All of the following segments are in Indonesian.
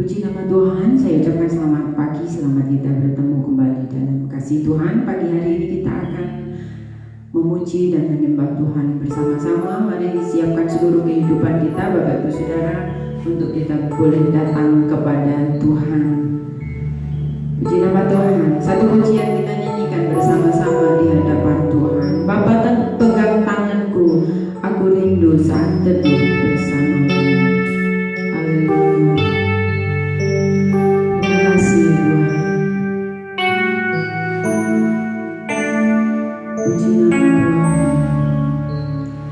Puji nama Tuhan, saya ucapkan selamat pagi, selamat kita bertemu kembali dalam kasih Tuhan. Pagi hari ini kita akan memuji dan menyembah Tuhan bersama-sama. Mari siapkan seluruh kehidupan kita, Bapak Ibu Saudara, untuk kita boleh datang kepada Tuhan. Puji nama Tuhan. Satu pujian kita nyanyikan bersama-sama di hadapan Tuhan. Bapa pegang tanganku, aku rindu saat teduh bersamamu. Haleluya. Terima kasih Tuhan. Puji nama Tuhan.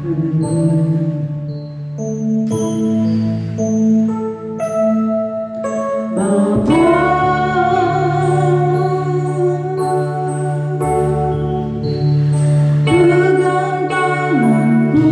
Haleluya. Bapa pegang tanganku,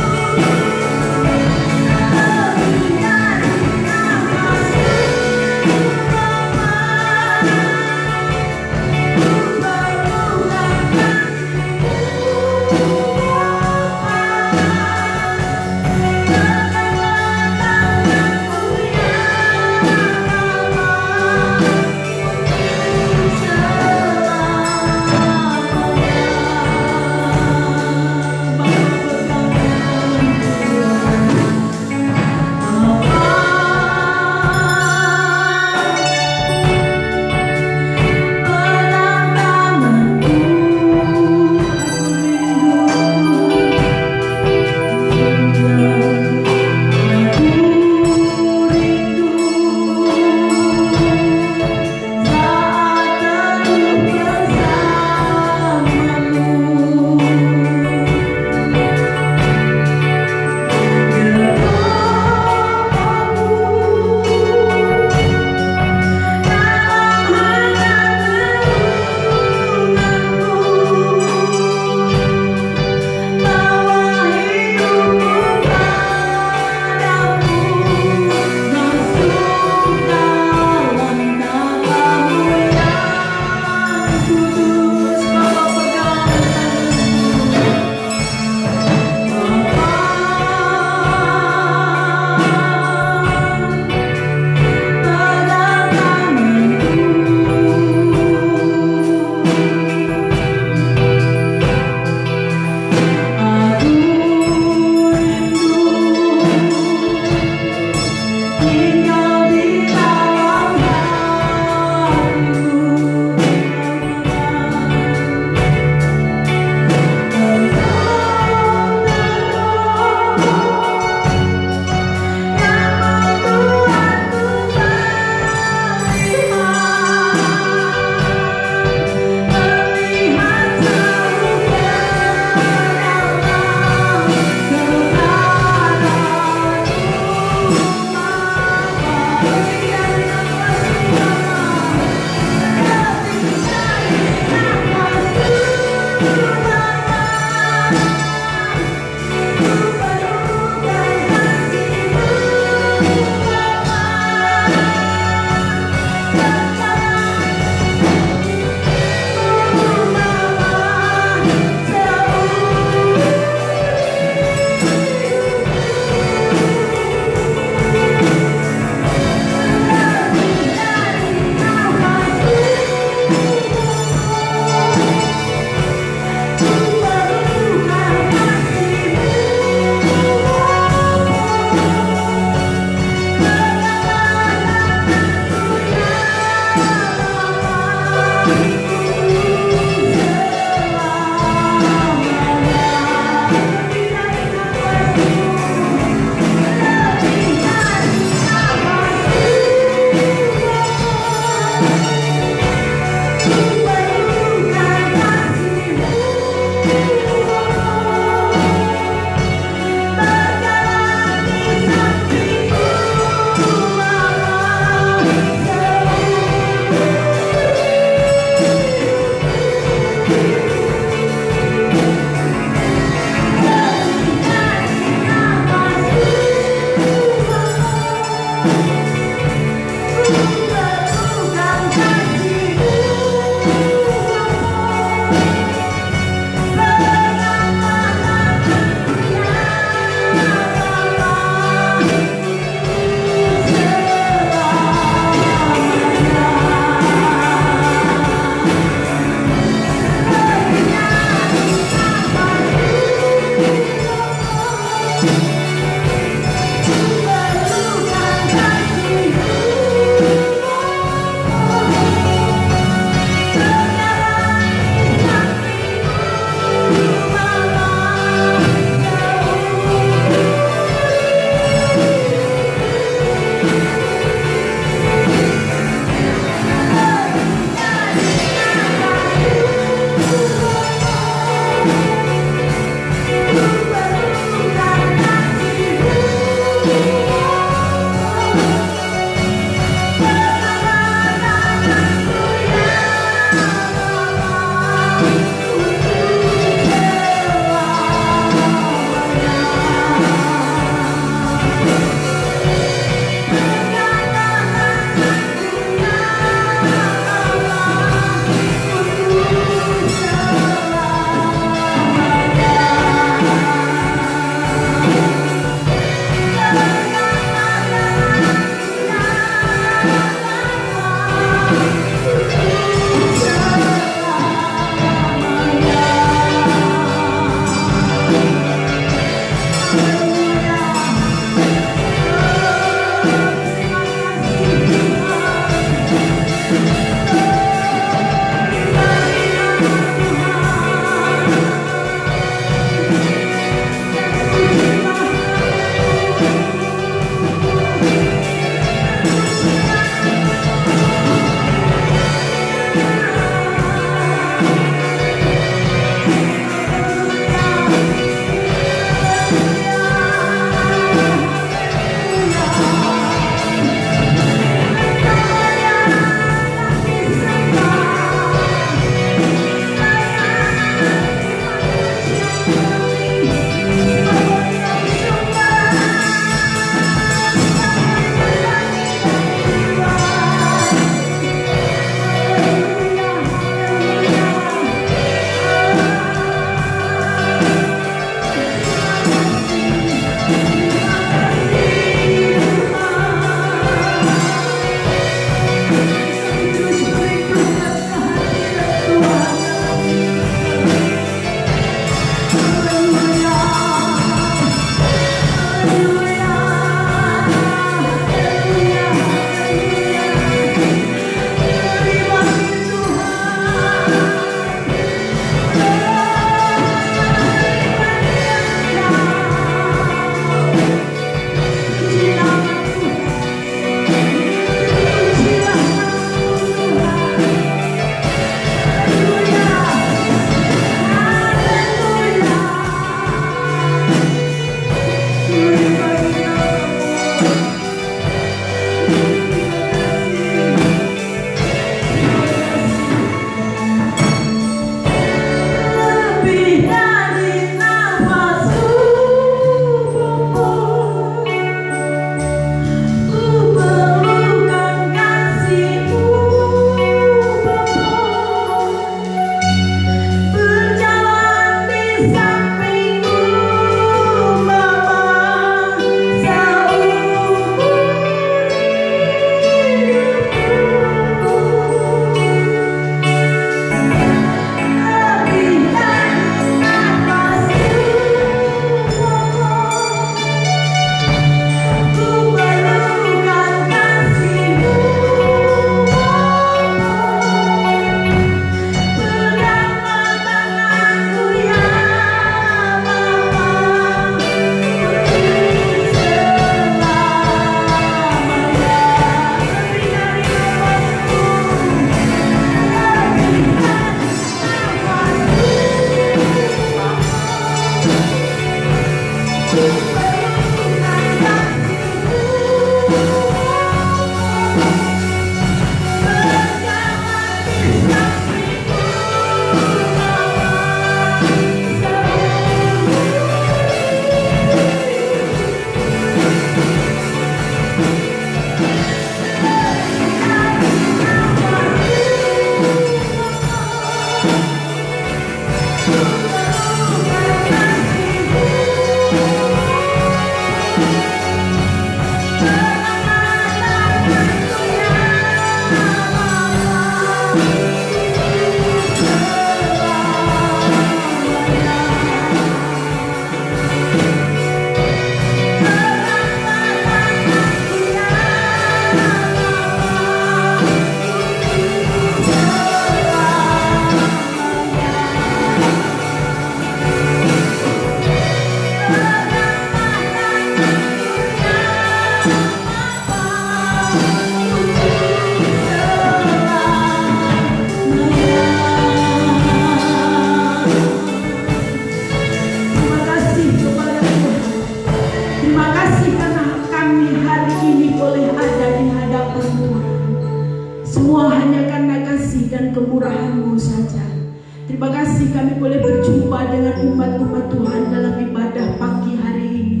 kasih kami boleh berjumpa dengan umat-umat Tuhan dalam ibadah pagi hari ini.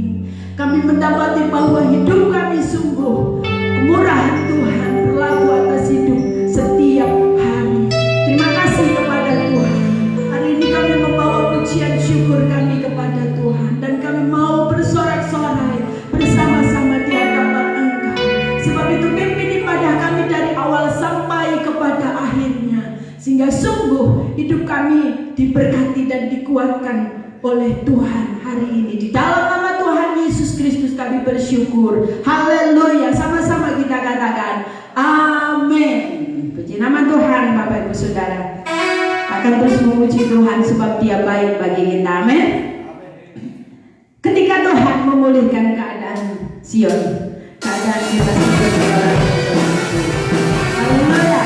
Kami mendapati bahwa hidup kami sungguh kemurahan Tuhan berlaku atas hidup setiap hari. Terima kasih kepada Tuhan. Hari ini kami membawa pujian syukur kami kepada Tuhan, dan kami mau bersorak-sorai bersama-sama di hadapan Engkau. Sebab itu pimpin ibadah kami dari awal sampai kepada akhirnya, sehingga sungguh hidup kami diberkati dan dikuatkan oleh Tuhan hari ini. Di dalam nama Tuhan Yesus Kristus kami bersyukur. Haleluya. Sama-sama kita katakan amin. Puji nama Tuhan. Bapak Ibu Saudara akan terus memuji Tuhan sebab Dia baik bagi kita. Amin. Ketika Tuhan memulihkan keadaan Sion, keadaan kita seperti orang. Haleluya.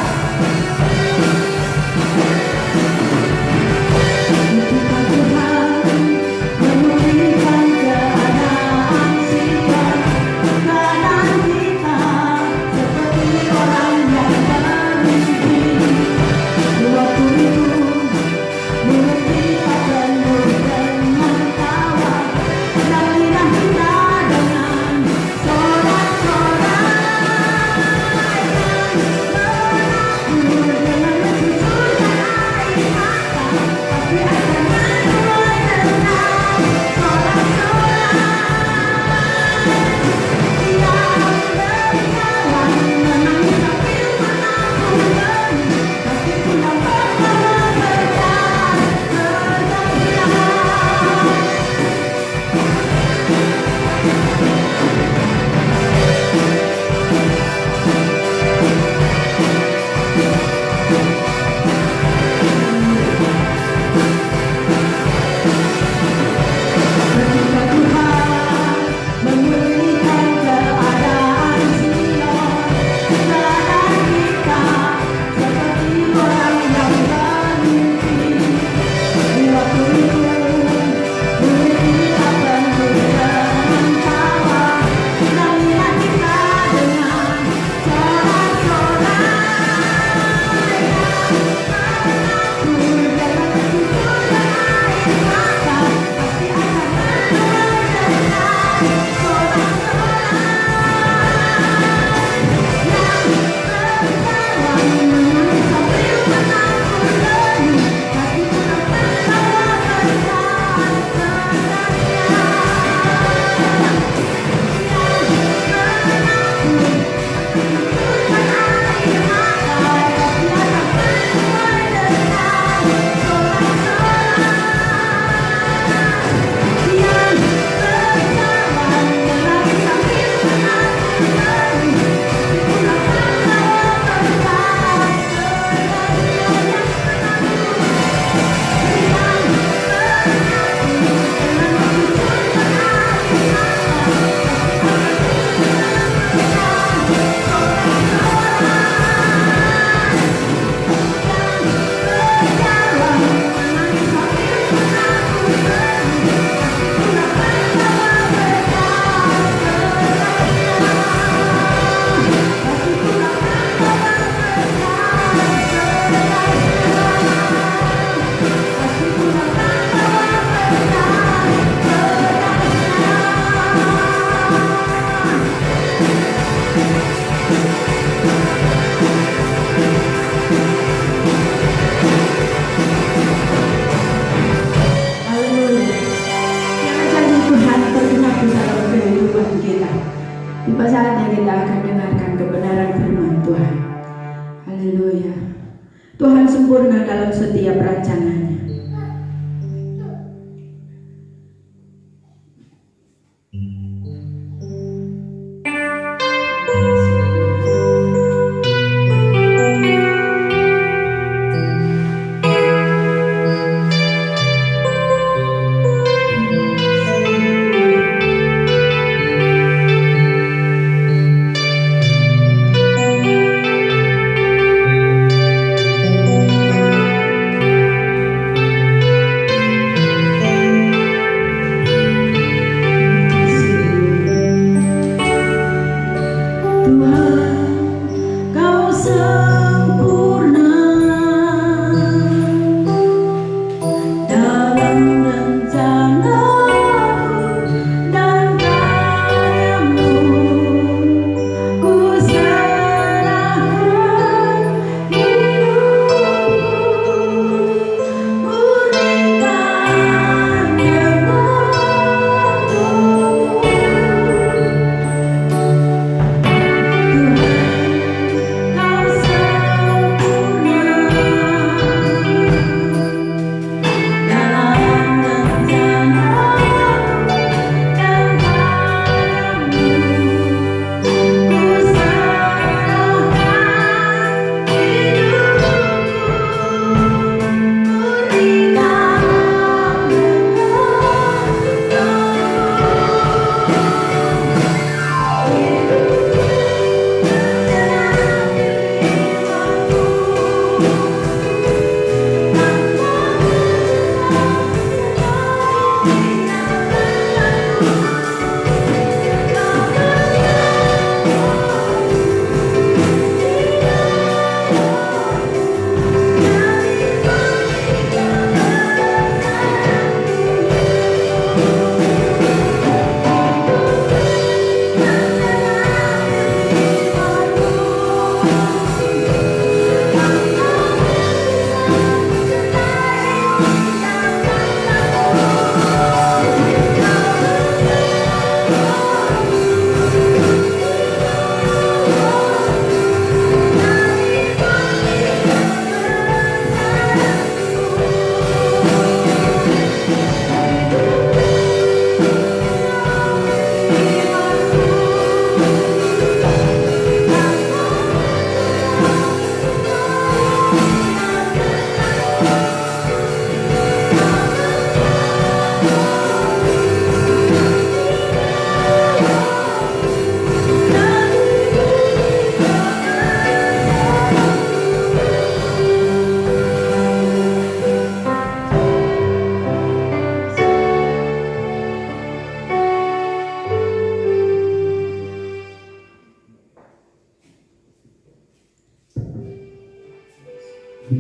Tiba saatnya kita akan dengarkan kebenaran firman Tuhan. Haleluya. Tuhan sempurna dalam setiap rancangannya.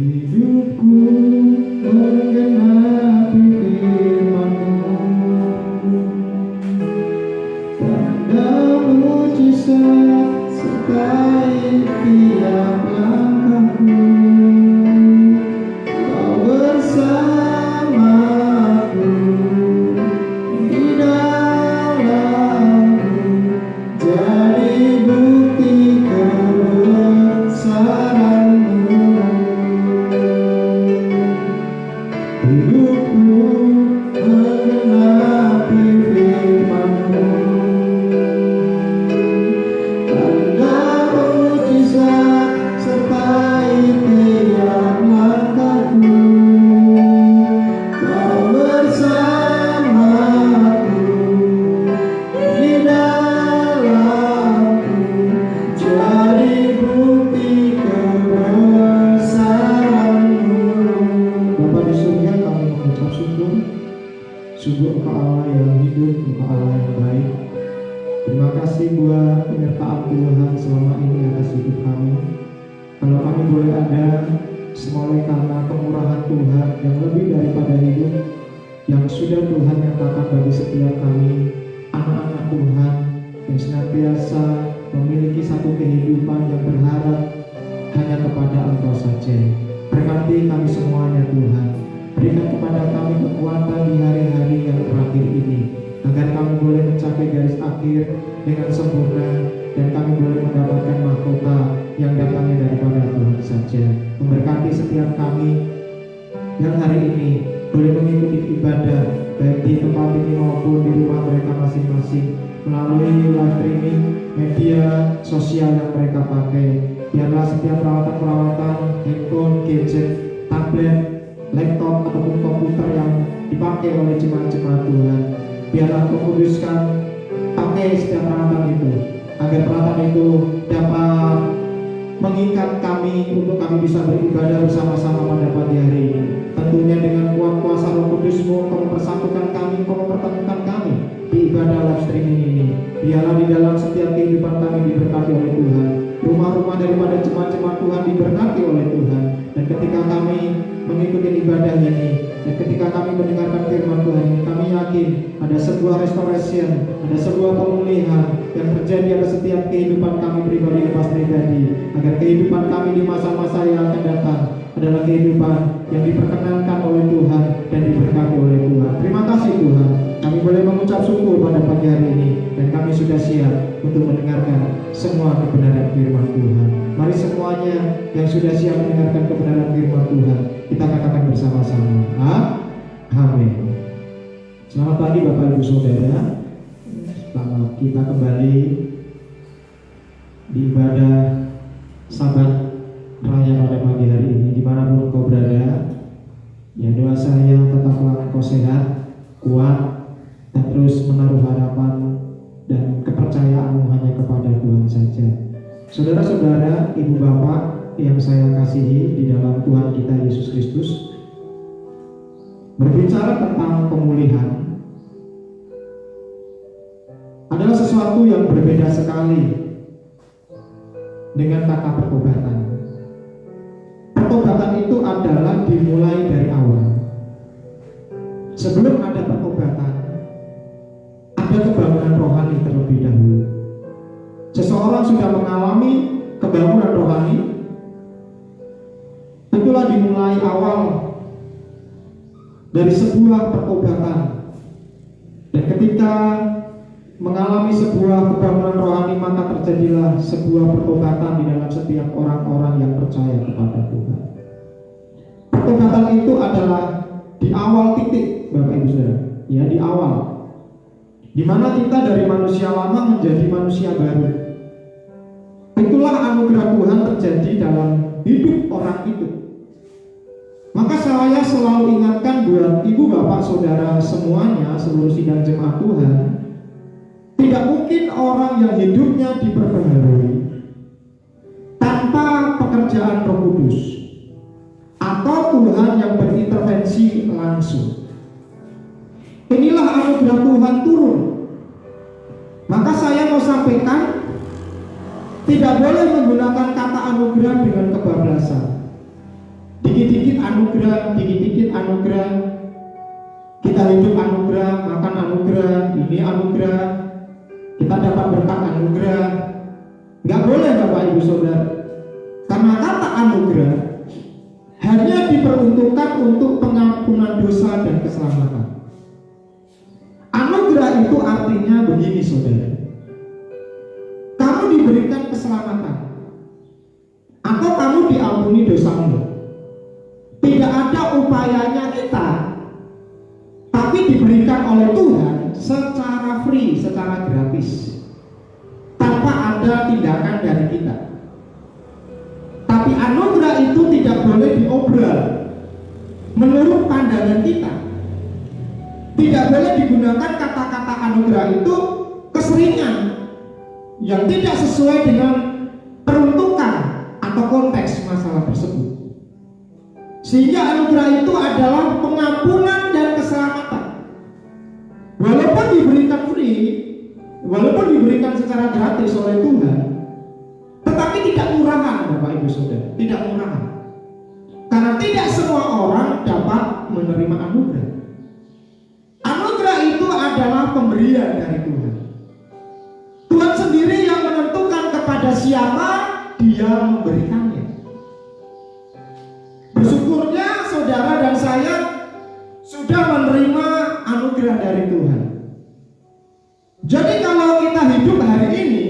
Hidupku menggenapi firman-Mu, tanda mujizat sertai tiap langkahku. Kau bersamaku di dalamku, jadi bukti kebesaran-Mu. Hidupku menggenapi firman-Mu, tanda mujizat sertai tiap langkahku. Kau bersamaku di dalamku, jadi bukti kebesaran-Mu. Bapa di surga, kami mengucap syukur. Sungguh Engkau Allah yang hidup, Engkau Allah yang baik. Terima kasih buat penyertaan Tuhan selama ini atas hidup kami. Kalau kami boleh ada, semua karena kemurahan Tuhan yang lebih daripada hidup, yang sudah Tuhan nyatakan bagi setiap kami, anak-anak Tuhan, yang senantiasa memiliki satu kehidupan yang berharap hanya kepada Engkau saja. Berkati kami semuanya Tuhan. Berikan kepada kami kekuatan di hari-hari yang terakhir ini, agar kami boleh mencapai garis akhir dengan sempurna, dan kami boleh mendapatkan mahkota yang datangnya daripada Tuhan saja. Memberkati setiap kami yang hari ini boleh mengikuti ibadah baik di tempat ini maupun di rumah mereka masing-masing melalui live streaming, media sosial yang mereka pakai. Biarlah setiap perawatan-perawatan, handphone, gadget, tablet, laptop ataupun komputer yang dipakai oleh jemaat-jemaat Tuhan, biarlah Kau kuduskan pakai setiap peralatan itu, agar peralatan itu dapat mengikat kami untuk kami bisa beribadah bersama-sama pada pagi hari ini. Tentunya dengan kuat kuasa Roh Kudus-Mu, Kau mempersatukan kami, Kau mempertemukan kami di ibadah live streaming ini. Biarlah di dalam setiap kehidupan kami diberkati oleh Tuhan. Rumah-rumah daripada jemaat-jemaat Tuhan diberkati oleh Tuhan. Dan ketika kami mengikuti ibadah ini, dan ketika kami mendengarkan firman Tuhan ini, kami yakin ada sebuah restoration, ada sebuah pemulihan yang terjadi atas setiap kehidupan kami pribadi lepas pribadi, agar kehidupan kami di masa-masa yang akan datang adalah kehidupan yang diperkenankan oleh Tuhan dan diberkati oleh Tuhan. Terima kasih Tuhan, kami boleh mengucap syukur pada pagi hari ini, dan kami sudah siap untuk mendengarkan semua kebenaran firman Tuhan. Mari semuanya yang sudah siap mendengarkan kebenaran firman Tuhan, kita katakan bersama-sama, amin. Selamat pagi Bapak Ibu Saudara. Selamat kita kembali di ibadah Sabat Raya pada pagi hari ini. Dimanapun kau berada, ya doa saya tetaplah kau sehat, kuat, dan terus menaruh harapan dan kepercayaanmu hanya kepada Tuhan saja. Saudara-saudara, ibu bapak yang saya kasihi di dalam Tuhan kita Yesus Kristus, berbicara tentang pemulihan adalah sesuatu yang berbeda sekali dengan kata pertobatan. Pertobatan itu adalah dimulai dari awal. Sebelum ada pertobatan, ada kebangunan rohani terlebih dahulu. Seseorang sudah mengalami kebangunan rohani, itulah dimulai awal dari sebuah pertobatan. Dan ketika mengalami sebuah kebangunan rohani, maka terjadilah sebuah pertobatan di dalam setiap orang-orang yang percaya kepada Tuhan. Pertobatan itu adalah di awal titik, Bapak Ibu Saudara, ya, di awal, di mana kita dari manusia lama menjadi manusia baru. Itulah anugerah Tuhan terjadi dalam hidup orang itu. Maka saya selalu ingatkan buat ibu bapak saudara semuanya, seluruh sidang jemaat Tuhan, tidak mungkin orang yang hidupnya diperbaharui tanpa pekerjaan Roh Kudus atau Tuhan yang berintervensi langsung. Inilah anugerah Tuhan turun. Maka saya mau sampaikan, tidak boleh menggunakan kata anugerah dengan kebablasan. Di Dikit-dikit anugerah, dikit-dikit anugerah. Kita hidup anugerah, makan anugerah, ini anugerah. Kita dapat berkat anugerah. Nggak boleh Bapak Ibu Saudara. Karena kata anugerah hanya diperuntukkan untuk pengampunan dosa dan keselamatan. Anugerah itu artinya begini saudara. Kamu diberikan keselamatan atau kamu diampuni dosamu. Tidak ada upayanya kita, tapi diberikan oleh Tuhan secara free, secara gratis, tanpa ada tindakan dari kita. Tapi anugerah itu tidak boleh diobral menurut pandangan kita. Tidak boleh digunakan kata-kata anugerah itu keseringan yang tidak sesuai dengan peruntukan atau konteks masalah tersebut. Sehingga anugerah itu adalah pengampunan dan keselamatan. Walaupun diberikan free, walaupun diberikan secara gratis oleh Tuhan, tetapi tidak murahan Bapak Ibu Saudara, tidak murahan. Karena tidak semua orang dapat menerima anugerah. Anugerah itu adalah pemberian dari Tuhan. Tuhan sendiri yang menentukan kepada siapa Dia memberikannya. Bersyukurnya saudara dan saya sudah menerima anugerah dari Tuhan. Jadi kalau kita hidup hari ini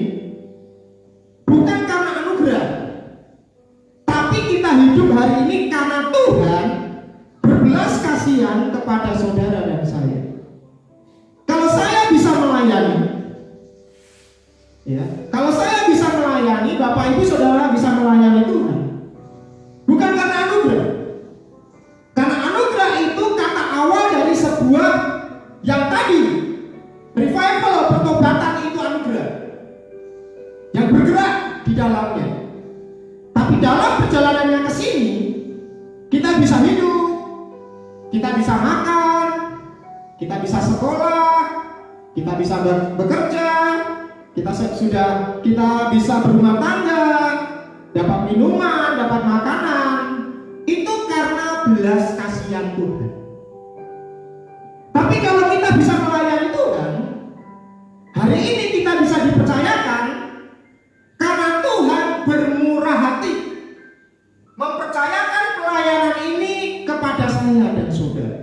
bukan karena anugerah, tapi kita hidup hari ini karena Tuhan berbelas kasihan kepada saudara dan saya. Kalau saya bisa melayani, ya, kalau saya bisa melayani, Bapak Ibu Saudara bisa melayani Tuhan, bukan karena anugerah. Karena anugerah itu kata awal dari sebuah yang tadi revival, pertobatan itu anugerah yang bergerak di dalamnya. Tapi dalam perjalanannya ke sini, kita bisa hidup, kita bisa makan, kita bisa sekolah, kita bisa bekerja, kita bisa berumah tangga, dapat minuman, dapat makanan. Itu karena belas kasihan Tuhan. Tapi kalau kita bisa melayani Tuhan, hari ini kita bisa dipercayakan karena Tuhan bermurah hati mempercayakan pelayanan ini kepada saya dan saudara.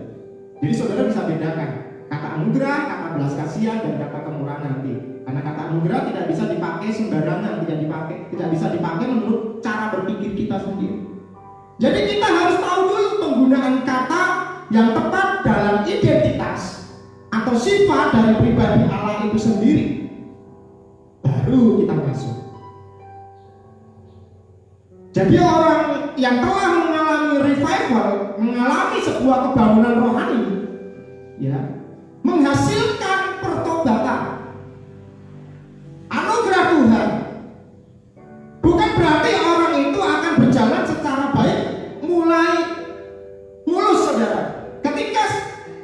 Jadi saudara bisa bedakan kata anugerah, kata belas kasihan, dan kata kemurahan hati. Karena kata anugerah tidak bisa dipakai sembarangan, tidak bisa dipakai menurut cara berpikir kita sendiri. Jadi kita harus tahu dulu penggunaan kata yang tepat dalam identitas atau sifat dari pribadi Allah itu sendiri. Baru kita masuk. Jadi orang yang telah mengalami revival, mengalami sebuah kebangunan rohani, ya, menghasilkan pertobatan, anugerah Tuhan. Bukan berarti orang itu akan berjalan secara baik, mulai mulus saudara. Ketika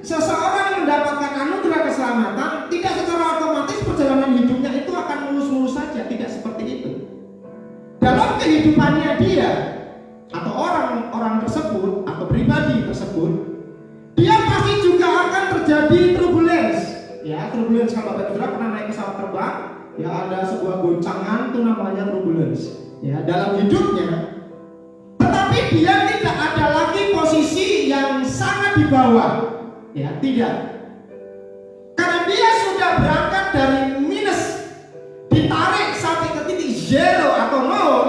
seseorang mendapatkan anugerah keselamatan, tidak secara otomatis perjalanan hidupnya itu akan mulus-mulus saja, tidak seperti itu. Dalam kehidupannya dia atau orang tersebut atau pribadi tersebut, dia pasti juga akan terjadi turbulence. Ya, turbulence, kalau Bapak Saudara pernah naik pesawat terbang, ya ada sebuah goncangan itu namanya turbulence. Ya, dalam hidupnya. Tetapi dia tidak ada lagi posisi yang sangat di bawah. Ya, tidak. Karena dia sudah berangkat dari minus, ditarik sampai ke titik zero atau nol,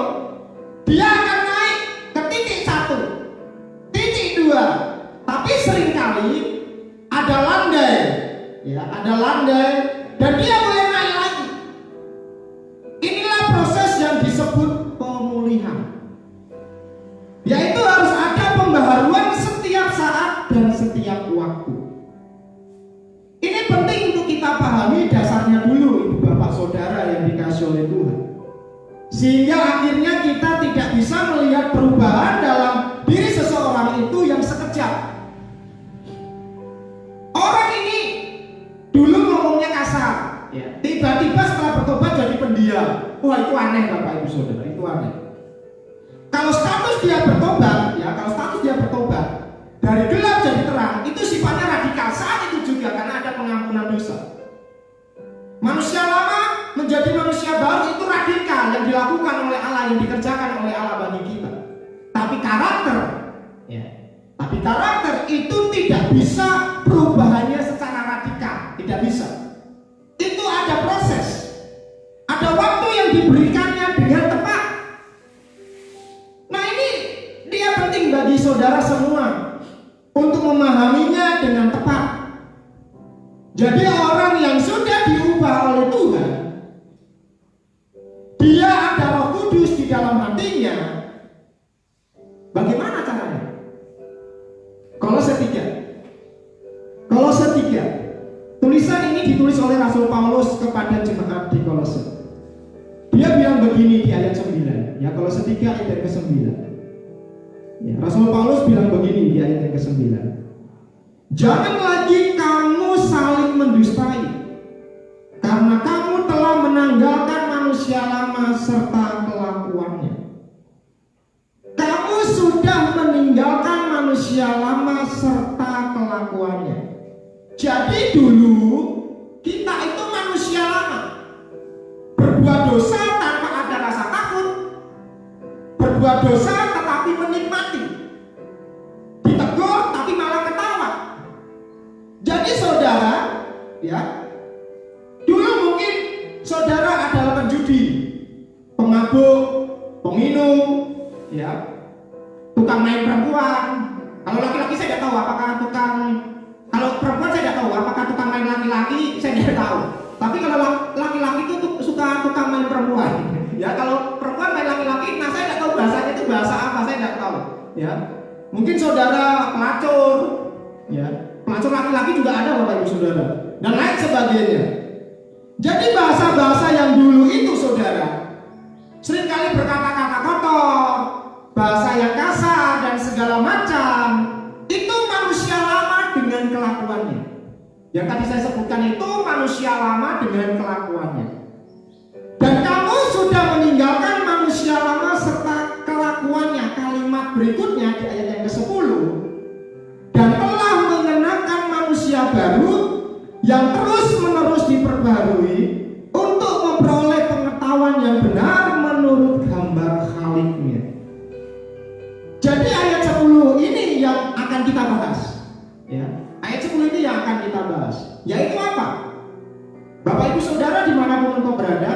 dia akan naik ke titik 1, titik 2. Tapi seringkali ada landai, ya, ada landai, dan dia boleh naik lagi. Inilah proses yang disebut pemulihan. Yaitu harus ada pembaharuan setiap saat dan setiap waktu. Ini penting untuk kita pahami dasarnya dulu, Ibu Bapak Saudara yang dikasihi oleh Tuhan. Sehingga akhirnya kita tidak bisa melihat perubahan dalam diri seseorang itu yang sekejap. Orang ini dulu ngomongnya kasar, ya, tiba-tiba setelah bertobat jadi pendiam. Wah, itu aneh Bapak Ibu Saudara, itu aneh. Kalau status dia bertobat, ya, kalau status dia bertobat dari gelap jadi terang, itu sifatnya radikal saat itu juga karena ada pengampunan dosa. Manusia lama menjadi manusia baru itu radikal yang dilakukan oleh Allah, yang dikerjakan oleh Allah bagi kita. Tapi karakter, ya, tapi karakter itu tidak bisa perubahannya secara radikal, tidak bisa. Itu ada proses, ada waktu yang diberikannya dengan tepat. Nah ini dia penting bagi saudara semua untuk memahaminya dengan tepat. Jadi orang yang sudah diubah oleh Tuhan, dia ada Roh Kudus di dalam hatinya. Bagaimana caranya? Kolose 3. Kolose 3. Tulisan ini ditulis oleh Rasul Paulus kepada jemaat di Kolose. Dia bilang begini di ayat 9. Ya, Kolose 3 ayat ke-9. Ya, Rasul Paulus bilang begini di ayat yang ke-9. Jangan lagi kamu saling mendustai, karena kamu telah menanggalkan manusia lama serta kelakuannya. Kamu sudah meninggalkan manusia lama serta kelakuannya. Jadi dulu kita itu manusia lama, berbuat dosa tanpa ada rasa takut, berbuat dosa tetapi menikmati, ditegur tapi malah ketawa. Jadi saudara, ya, dulu mungkin saudara adalah penjudi, pemabuk, peminum, ya, tukang main perempuan. Kalau laki-laki saya tidak tahu apakah tukang, kalau perempuan saya tidak tahu apakah tukang main laki-laki, saya tidak tahu. Tapi kalau laki-laki itu suka tukang main perempuan, ya, kalau perempuan main laki-laki, nah saya tidak tahu bahasanya itu bahasa apa, saya tidak tahu. Ya, mungkin saudara pelacur, ya. Pelacur laki-laki juga ada Bapak Ibu Saudara, dan lain sebagainya. Jadi bahasa-bahasa yang dulu itu saudara seringkali berkata-kata kotor, bahasa yang kasar dan segala macam. Itu manusia lama dengan kelakuannya. Yang tadi saya sebutkan itu manusia lama dengan kelakuannya. Dan kamu sudah meninggalkan manusia lama serta kelakuannya. Kalimat berikutnya di ayat yang ke-10. Dan telah mengenakan manusia baru yang terus-menerus diperbarui untuk memperoleh pengetahuan yang benar menurut gambar Khaliknya. Jadi ayat 10 ini yang akan kita bahas, ya. Ayat 10 ini yang akan kita bahas. Yaitu apa? Bapak Ibu Saudara dimanapun engkau berada,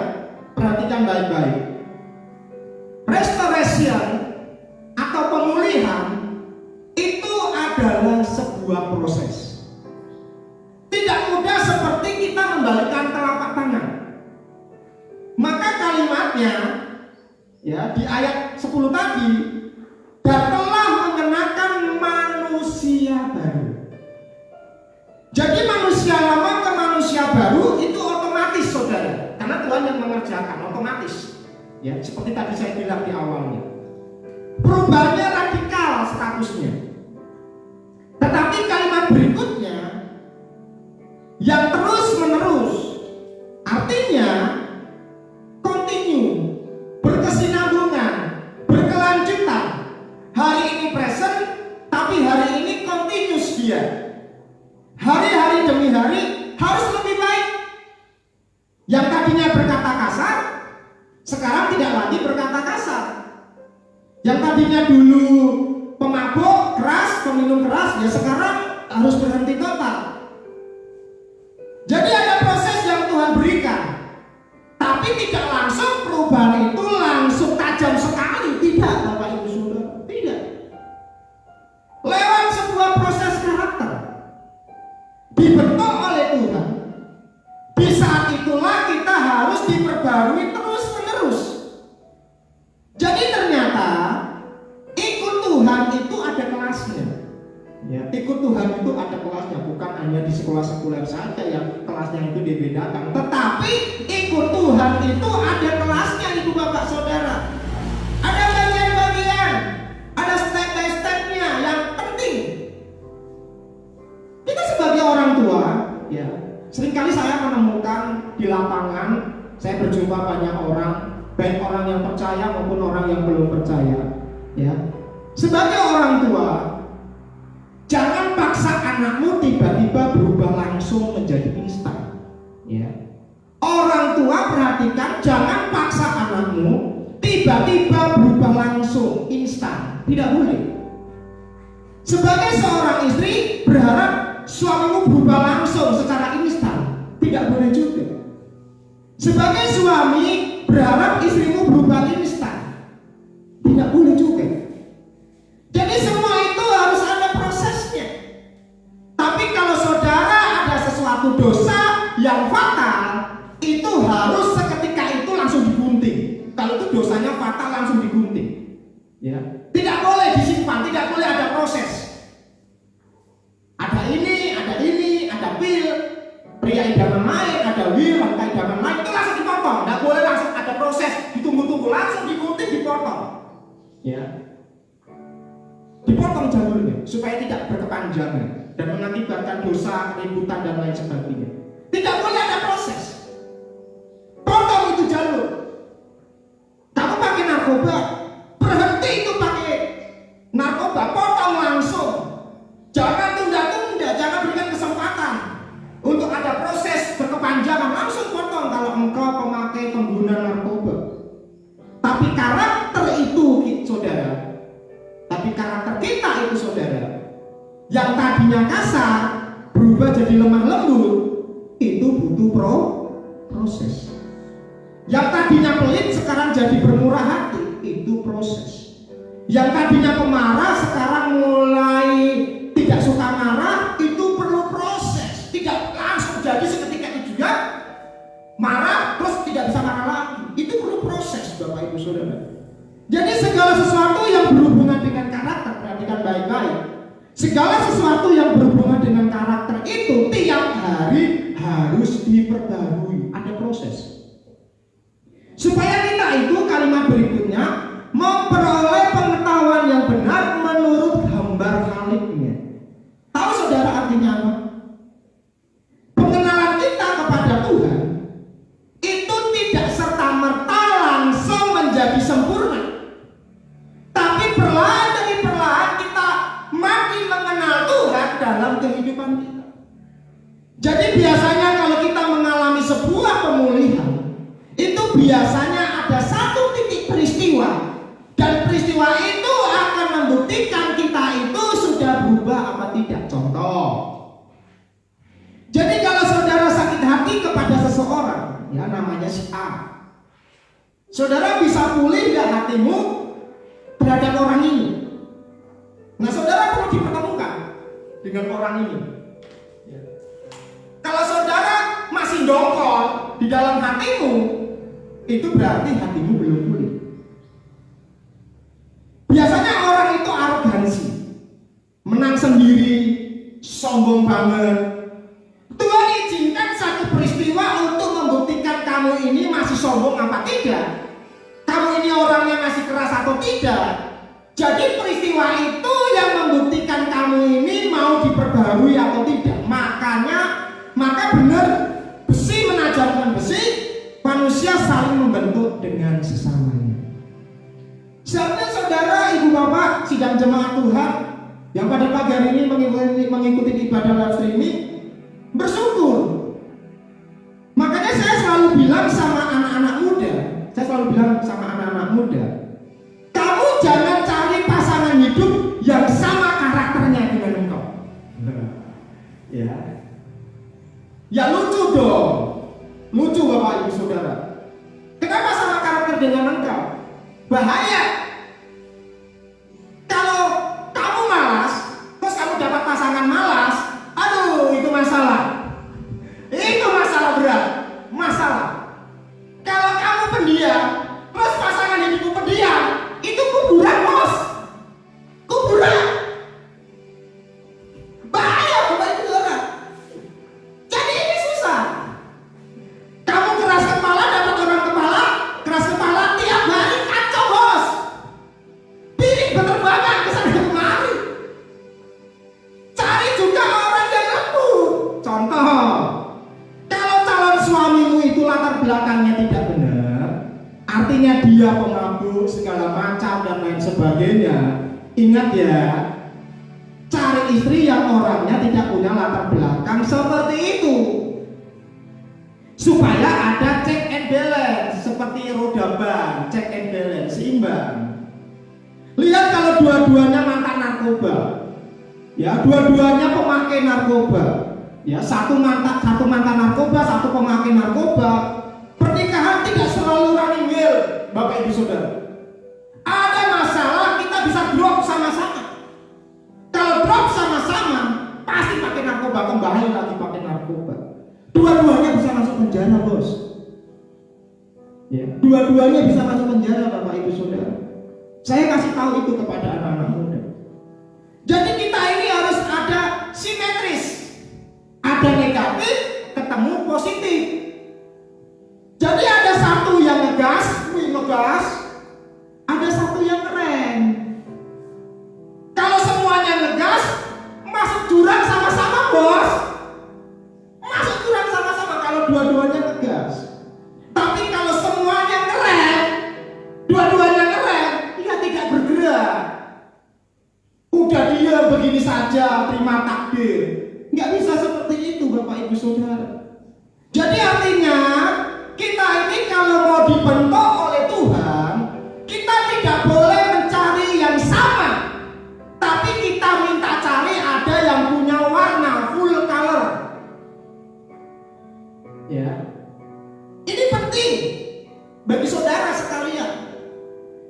perhatikan baik-baik. Restoration atau pemulihan itu adalah sebuah proses. Tidak mudah seperti kita membalikkan telapak tangan. Maka kalimatnya, ya, di ayat 10 tadi, dan telah mengenakan manusia baru. Jadi manusia lama ke manusia baru itu otomatis saudara, karena Tuhan yang mengerjakan, otomatis. Ya, seperti tadi saya bilang di awalnya. Perubahannya radikal statusnya. Tetapi kalimat berikutnya yang terus menerus, artinya continue, berkesinambungan, berkelanjutan. Hari ini present, tapi hari ini continuous dia. Hari-hari demi hari harus lebih baik. Yang tadinya berkata kasar, sekarang tidak lagi berkata kasar. Yang tadinya dulu pemabuk keras, peminum keras, ya sekarang harus berhenti total. Jadi ada proses yang Tuhan berikan, tapi tidak langsung perubahan itu langsung tajam sekali, tidak Bapak Ibu Saudara, tidak. Lewat sebuah proses karakter dibentuk oleh Tuhan. Di saat itulah kita harus diperbarui terus menerus. Jadi ternyata ikut Tuhan itu ada kelasnya. Ya, ikut Tuhan itu ada kelasnya, bukan hanya di sekolah sekuler saja yang kelasnya itu dibedakan, tetapi ikut Tuhan itu ada kelasnya, Ibu Bapak Saudara. Ada bagian-bagian, ada step by stepnya yang penting. Kita sebagai orang tua, ya, seringkali saya menemukan di lapangan, saya berjumpa banyak orang, baik orang yang percaya maupun orang yang belum percaya. Ya. Sebagai orang tua, jangan paksa anakmu tiba-tiba berubah langsung menjadi instan. Ya. Orang tua perhatikan, jangan paksa anakmu tiba-tiba berubah langsung instan. Tidak boleh. Sebagai seorang istri berharap suamimu berubah langsung secara instan. Tidak boleh juga. Sebagai suami berharap istrimu berubah instan. Tidak boleh juga. Jadi semua itu harus ada prosesnya. Tapi kalau saudara ada sesuatu dosa yang fatal, itu harus seketika itu langsung digunting. Kalau itu dosanya fatal langsung digunting. Ya. Tidak boleh disimpan, tidak boleh ada proses. Ada ini, ada pil, pria idaman lain, ada will, wanita idaman lain, itu langsung dipotong. Tidak boleh langsung ada proses, ditunggu-tunggu, langsung digunting, dipotong. Ya. Dipotong jalurnya supaya tidak berkepanjangan dan mengakibatkan dosa, keributan dan lain sebagainya. Tidak boleh ada proses. Potong itu jalur. Kamu pakai narkoba, berhenti itu pakai narkoba, potong langsung. Jangan tunda-tunda, jangan berikan kesempatan untuk ada proses berkepanjangan, langsung potong kalau engkau pemakai pengguna narkoba. Tapi karakter itu, saudara, tapi karakter kita itu, saudara, yang tadinya kasar berubah jadi lemah lembut, itu butuh proses. Yang tadinya pelit sekarang jadi bermurah hati, itu proses. Yang tadinya pemarah sekarang mulai tidak suka marah, itu perlu proses. Tidak langsung jadi seketika itu juga marah terus tidak bisa marah lagi. Itu perlu proses, Bapak Ibu Saudara. Jadi segala sesuatu yang berhubungan dengan karakter, perhatikan baik-baik. Segala sesuatu yang berhubungan dengan karakter itu tiap hari harus diperbarui. Ada proses. Supaya kita itu, kalimat berikutnya, memperoleh pengetahuan yang benar menurut gambar Khaliknya. Tahu saudara artinya apa? Pengenalan kita kepada Tuhan itu tidak serta-merta langsung menjadi sempurna. Tapi perlahan demi perlahan kita makin mengenal Tuhan dalam kehidupan kita. Jadi biasanya kalau kita mengalami sebuah pemulihan, itu biasanya ada satu titik peristiwa, dan peristiwa itu akan membuktikan kita itu sudah berubah apa tidak. Contoh, jadi kalau saudara sakit hati kepada seseorang, ya namanya si A, saudara bisa pulih nggak hatimu terhadap orang ini? Nah, saudara perlu dipertemukan dengan orang ini. Kalau saudara masih dongkol di dalam hatimu, itu berarti hatimu belum pulih. Biasanya orang itu arogansi, menang sendiri, sombong banget. Tuhan izinkan satu peristiwa untuk membuktikan kamu ini masih sombong apa tidak, kamu ini orangnya masih keras atau tidak. Jadi peristiwa itu yang membuktikan kamu ini mau diperbarui atau tidak. Maka benar, besi menajamkan besi, manusia saling membentuk dengan sesamanya. Seharusnya saudara, ibu bapak, sidang jemaat Tuhan yang pada pagi hari ini mengikuti ibadah live streaming, bersyukur. Makanya saya selalu bilang sama anak-anak muda, kamu jangan cari pasangan hidup yang sama karakternya dengan engkau. Ya lucu dong, lucu Bapak Ibu Saudara. Kenapa sama karakter dengan engkau? Bahaya. Kalau kamu malas, terus kamu dapat pasangan malas, aduh itu masalah. Itu masalah berat, masalah. Kalau kamu pendiam, terus pasangan hidupmu pendiam, itu kuburan bos, kuburan. Bahaya Bapak Ibu Saudara. Jadi ini susah. Kamu keras kepala dapat orang kepala, keras kepala tiap hari kacau bos. Piring berterbangan ke sana kemari. Cari juga orang yang lembut. Contoh, kalau calon suamimu itu latar belakangnya tidak benar, artinya dia pemabuk, mabuk segala macam dan lain sebagainya. Ingat ya, cari istri yang orangnya tidak punya latar belakang seperti itu, supaya ada check and balance, seperti roda ban, check and balance, seimbang. Lihat kalau dua-duanya mantan narkoba, ya dua-duanya pemakai narkoba, ya satu mantan narkoba, satu pemakai narkoba, pernikahan tidak selalu running wheel, Bapak Ibu Saudara. Ada masalah kita bisa drop sama-sama. Kalau drop sama-sama, pasti pakai narkoba, kembali lagi pakai narkoba. Dua-duanya bisa masuk penjara, bos. Ya, dua-duanya bisa masuk penjara, Bapak Ibu Saudara. Saya kasih tahu itu kepada anak-anak muda. Jadi kita ini harus ada simetris. Ada negatif, ketemu positif. Jadi ada satu yang ngegas, ada satu yang ngerem. Kalau semuanya ngegas, masuk jurang sama-sama, bos. Masuk jurang sama-sama kalau dua-duanya ngegas. Tapi kalau semuanya ngerem, dua-duanya ngerem, dia tidak bergerak. Udah dia begini saja, terima takdir. Nggak bisa seperti itu, Bapak Ibu Saudara. Jadi artinya kita ini kalau mau dibentuk oleh Tuhan, kita tidak boleh mencari yang sama, tapi kita minta cari ada yang punya warna full color. Ya, ini penting bagi saudara sekalian.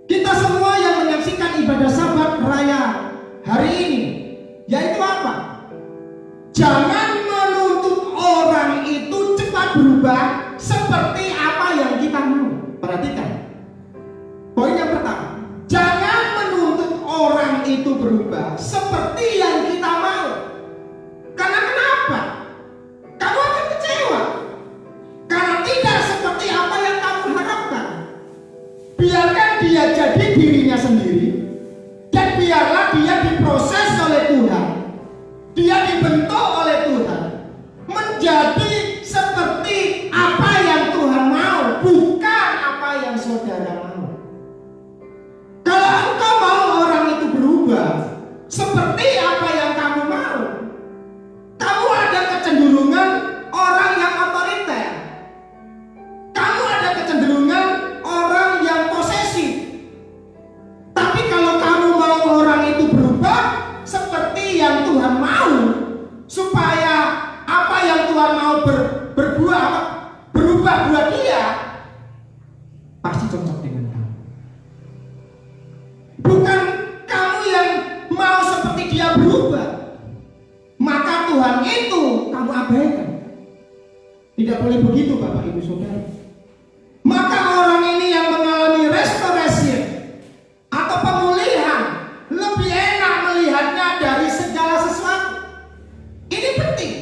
Kita semua yang menyaksikan ibadah Sabat Raya hari ini, yaitu apa? Jangan menuntut orang itu cepat berubah seperti apa yang kita mau. Perhatikan. Poin yang pertama, jangan menuntut orang itu berubah seperti yang kita mau. Karena kenapa? Kamu akan kecewa. Karena tidak seperti apa yang kamu harapkan. Biarkan dia jadi dirinya sendiri, dan biarlah dia diproses oleh Tuhan. Dia dibentuk oleh Tuhan menjadi seperti apa yang Tuhan mau, bukan apa yang saudara mau. Kalau engkau mau orang itu berubah seperti apa yang kamu mau, kamu ada kecenderungan orang yang otoriter. Kamu ada kecenderungan orang yang posesif. Tapi kalau kamu mau orang itu berubah seperti yang Tuhan mau, supaya apa yang Tuhan mau berubah buat dia, pasti cocok dengan kamu. Bukan kamu yang mau seperti dia berubah, maka Tuhan itu kamu abaikan. Tidak boleh begitu, Bapak Ibu Saudara. Maka orang ini yang mengalami restorasi atau pemulihan lebih enak melihatnya dari segala sesuatu. Ini penting.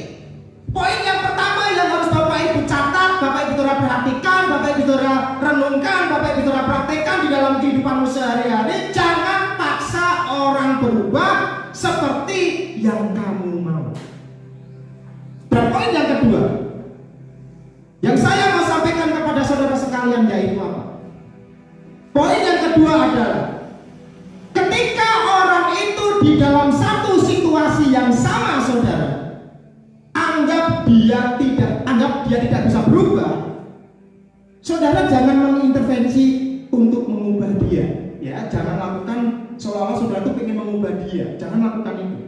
Poin yang pertama yang harus Bapak Ibu catat, Bapak Ibu Saudara perhatikan, Bapak Ibu Saudara renungkan, Bapak Ibu Saudara praktekkan di dalam kehidupanmu sehari-hari. Jangan paksa orang berubah seperti yang kamu mau. Dan poin yang kedua yang saya mau sampaikan kepada saudara sekalian yaitu apa? Poin yang kedua adalah ketika orang itu di dalam satu situasi yang sama, saudara, anggap dia tidak bisa berubah, saudara jangan mengintervensi untuk mengubah dia. Ya, jangan lakukan seolah-olah saudara itu ingin mengubah dia. Jangan lakukan itu.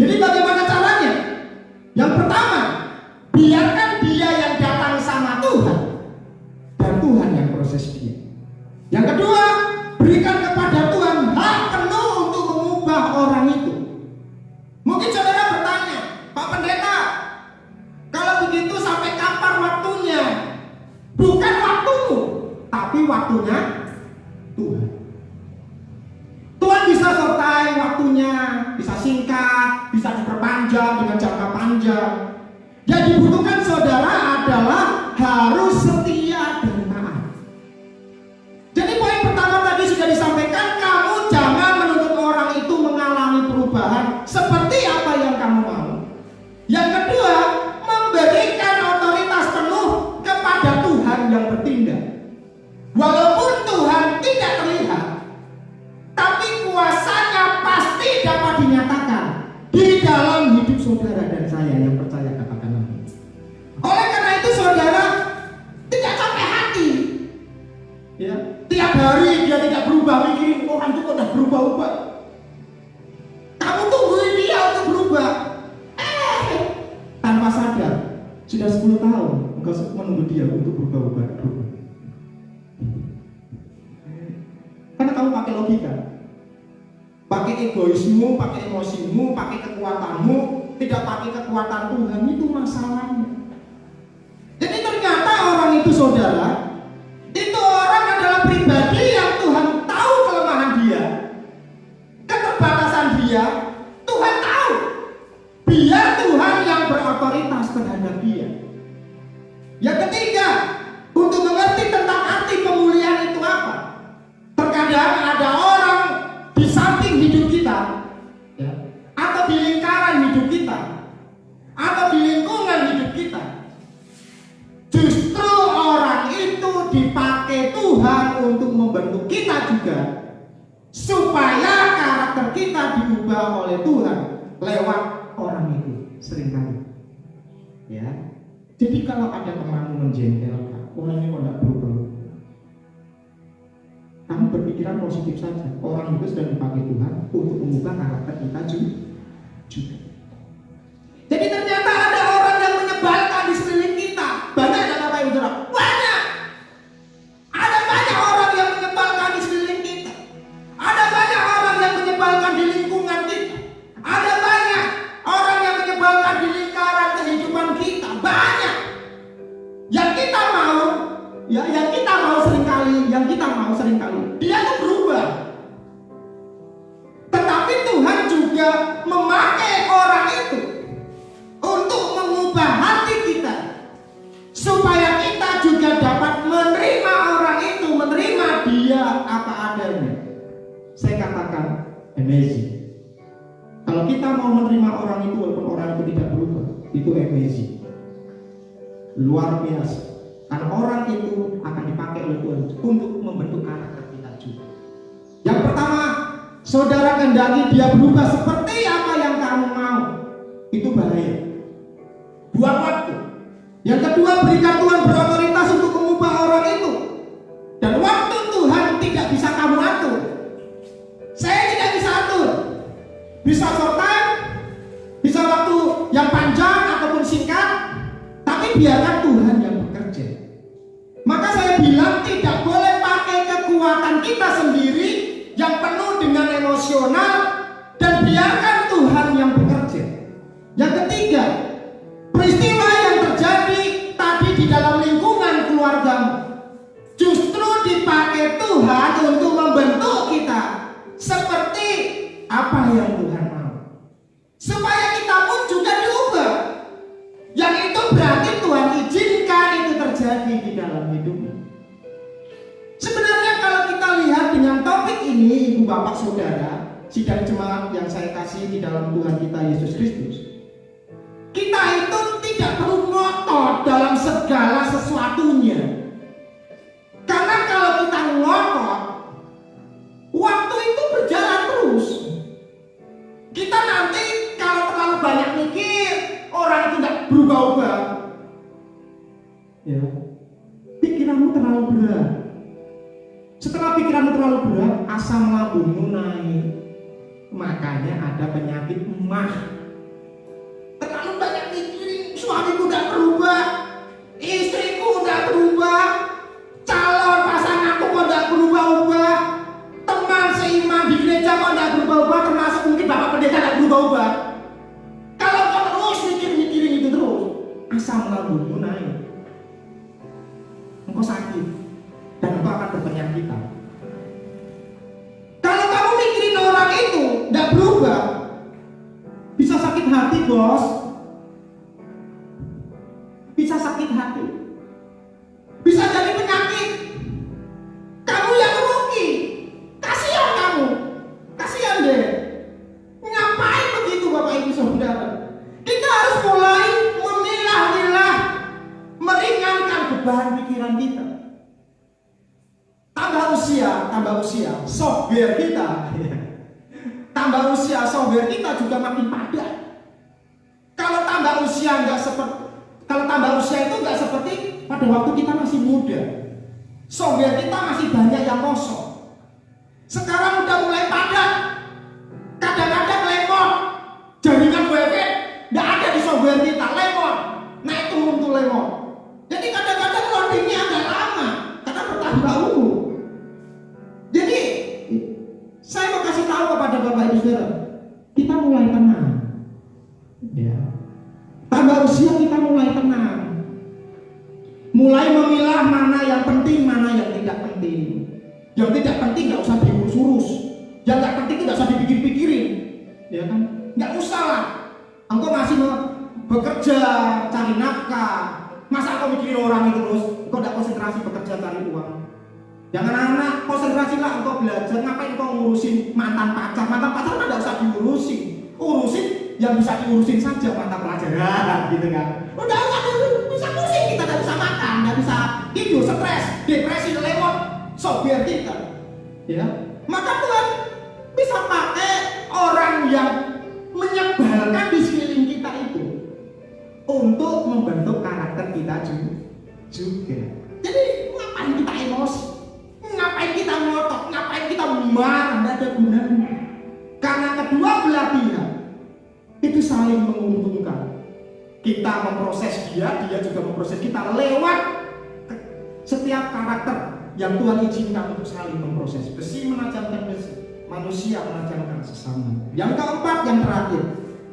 Jadi bagaimana caranya? Yang pertama, biarkan dia yang datang sama Tuhan dan Tuhan yang proses dia. Yang kedua, berikan kepada Tuhan hak penuh untuk mengubah orang itu. Mungkin saudara bertanya, Pak Pendeta, kalau begitu sampai kapan waktunya? Bukan waktumu, tapi waktunya Tuhan. Tuhan bisa sertai waktunya, bisa singkat, bisa diperpanjang dengan jangka panjang. Yang dibutuhkan saudara adalah harus setia dan taat. Jadi poin pertama tadi sudah disampaikan, kamu jangan menuntut orang itu mengalami perubahan seperti apa yang kamu mau. Yang kedua, memberikan otoritas penuh kepada Tuhan yang bertindak. Walaupun Tuhan tidak yang percaya katakan amin. Oleh karena itu saudara tidak capek hati. Ya, tiap hari dia tidak berubah, mikirin orang itu kok udah berubah-ubah. Kamu tungguin dia untuk berubah. Tanpa sadar sudah 10 tahun engkau menunggu dia untuk berubah-ubah. Karena kamu pakai logika, pakai egoismu, pakai emosimu, pakai kekuatanmu, tidak pakai kekuatan Tuhan. Itu masalahnya. Jadi ternyata orang itu saudara, itu orang adalah pribadi yang Tuhan tahu kelemahan dia, keterbatasan dia. Tuhan tahu. Biar Tuhan yang berotoritas terhadap dia. Yang ketiga, untuk mengerti tentang arti pemulihan itu apa. Terkadang ada orang di samping hidup kita, ya, atau di lingkaran hidup kita, atau di lingkungan hidup kita. Justru orang itu dipakai Tuhan untuk membentuk kita juga, supaya karakter kita diubah oleh Tuhan lewat orang itu seringkali. Ya, jadi kalau ada temanmu menjengkelkan, orang ini kok tidak berubah, kamu berpikiran positif saja. Orang itu sedang dipakai Tuhan untuk mengubah karakter kita juga. Jadi ternyata ada orang yang menyebalkan di sekeliling kita. Banyak ada Bapak Ibu Saudara? Banyak. Ada banyak orang yang menyebalkan di sekeliling kita. Ada banyak orang yang menyebalkan di lingkungan kita. Ada banyak orang yang menyebalkan di lingkaran kehidupan kita. Banyak. Yang kita mau, ya, yang kita mau seringkali dia itu berubah. Tetapi Tuhan juga memakai orang itu untuk mengubah hati kita, supaya kita juga dapat menerima orang itu, menerima dia apa adanya. Saya katakan amazing. Kalau kita mau menerima orang itu walaupun orang itu tidak berubah, itu amazing, luar biasa. Karena orang itu akan dipakai oleh Tuhan untuk membentuk karakter kita juga. Yang pertama, saudara kehendaki dia berubah seperti apa yang kamu mau. Itu bahaya. Buang waktu. Yang kedua, berikan Tuhan berotoritas untuk mengubah orang itu. Dan waktu Tuhan tidak bisa kamu atur. Saya tidak bisa atur. Bisa short time, bisa waktu yang panjang ataupun singkat, tapi biarkan Tuhan yang bekerja. Maka saya bilang tidak boleh pakai kekuatan kita sendiri yang penuh dengan emosional, dan biarkan Tuhan yang bekerja. Yang ketiga, peristiwa yang terjadi tadi di dalam lingkungan keluargamu justru dipakai Tuhan untuk membentuk kita seperti apa yang Tuhan mau, supaya kita pun juga diubah. Yang itu berarti Tuhan izinkan itu terjadi di dalam hidupmu. Sebenarnya kalau kita lihat dengan topik ini, Ibu Bapak Saudara, sidang jemaat yang saya kasih di dalam Tuhan kita Yesus Kristus, kita itu tidak perlu ngotot dalam segala sesuatunya. Karena kalau kita ngotot, waktu itu berjalan terus. Kita nanti kalau terlalu banyak mikir, orang itu tidak berubah-ubah, ya, pikiranmu terlalu berat. Setelah pikiranmu terlalu berat, asam lambungmu naik. Makanya ada penyakit emah. Terlalu banyak mikirin, suamiku tidak berubah, istriku tidak berubah, calon pasanganku kok tidak berubah-ubah, teman seiman di gereja kok tidak berubah-ubah, termasuk mungkin Bapak Pendeta tidak berubah-ubah. Kalau kau terus mikirin itu terus, asam lambungmu naik, engkau sakit dan engkau akan berpenyakitan. Kalau kamu mikirin orang itu tidak berubah, bisa sakit hati, bos. Bisa sakit hati, bisa jadi penyakit. Kamu yang rugi, kasihan kamu, kasihan deh. Ngapain begitu Bapak Ibu Saudara? Kita harus mulai memilah-milah, meringankan beban pikiran kita. Tambah usia, software kita, tambah usia, software kita juga makin padat. Kalau tambah usia itu nggak seperti pada waktu kita masih muda. Software kita masih banyak yang kosong. Sekarang udah mulai padat. Kadang-kadang lemot. Jaringan wifi nggak ada di software kita, lemot. Naik turun tuh lemot. Jadi kadang-kadang loadingnya agak lama karena bertambah umur. Jadi saya mau kasih tahu kepada Bapak Ibu Saudara, kita mulai tenang. Ya. Tambah usia kita mulai tenang. Mulai memilah mana yang penting, mana yang tidak penting. Yang tidak penting nggak usah diurus-urus. Yang nggak penting nggak usah dipikir-pikirin, ya kan? Nggak usah lah. Engkau masih mau bekerja, cari nafkah. Masa engkau mikirin orang itu terus? Engkau nggak konsentrasi bekerja cari uang. Jangan anak konsentrasilah engkau belajar. Ngapain engkau ngurusin mantan pacar? Mantan pacar kan nggak usah diurusin. Urusin yang bisa diurusin saja mata pelajaran, gitu kan? Udah bisa pusing, kita nggak bisa makan, nggak bisa tidur, stres, depresi, lemot, software kita, ya. Maka Tuhan bisa pakai orang yang menyebalkan di sekeliling kita itu untuk membentuk karakter kita juga. Jadi ngapain kita emosi? Ngapain kita ngotot? Ngapain kita marah? Nggak ada gunanya. Karena kedua belah pihak itu saling menguntungkan. Kita memproses dia juga memproses kita lewat setiap karakter yang Tuhan izinkan untuk saling memproses. Besi menajamkan besi, manusia menajamkan sesama. Yang keempat, yang terakhir.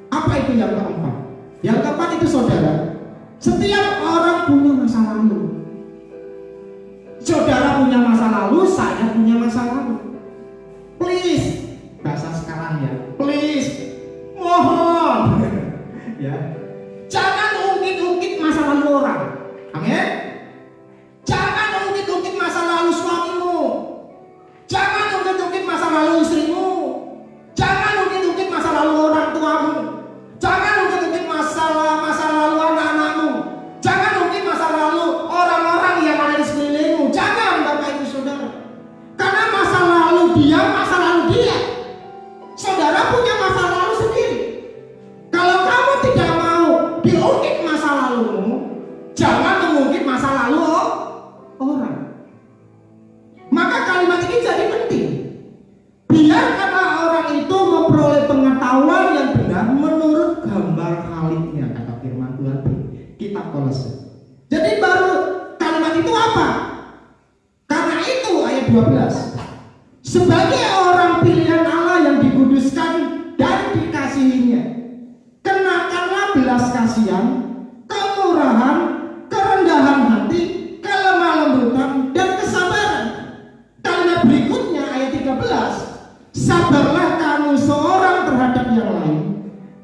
Apa itu yang keempat? Yang keempat itu saudara, setiap orang punya masa lalu. Saudara punya masa lalu, saya punya masa lalu. Please, bahasa sekarang ya, please, mohon, ya, jangan ungkit-ungkit masa lalu orang. Amin. Jangan ungkit-ungkit masa lalu suamimu. Jangan ungkit-ungkit masa lalu istrimu. Jangan ungkit-ungkit masa lalu orang tuamu. Jangan ungkit-ungkit masa lalu anak-anakmu. Jangan ungkit masa lalu orang-orang yang ada di sekelilingmu. Jangan, Bapak Ibu Saudara. Karena masa lalu dia, masa lalu dia. Saudara punya masa lalu sendiri. Kalau kamu tidak mau diungkit masa lalumu, jangan mengungkit masa lalu orang. Maka kalimat ini jadi penting. Biarkanlah orang itu memperoleh pengetahuan yang benar menurut gambar Khalidnya, kata firman Tuhan di kitab Kolose. Jadi baru kalimat itu apa? Karena itu ayat 12. Sebagai orang pilihan Allah yang dikuduskan dan dikasihinya, kenakanlah belas kasihan, kemurahan, kerendahan hati, kelemah lembutan, dan kesabaran. Kalimat berikutnya ayat 13, sabarlah kamu seorang terhadap yang lain,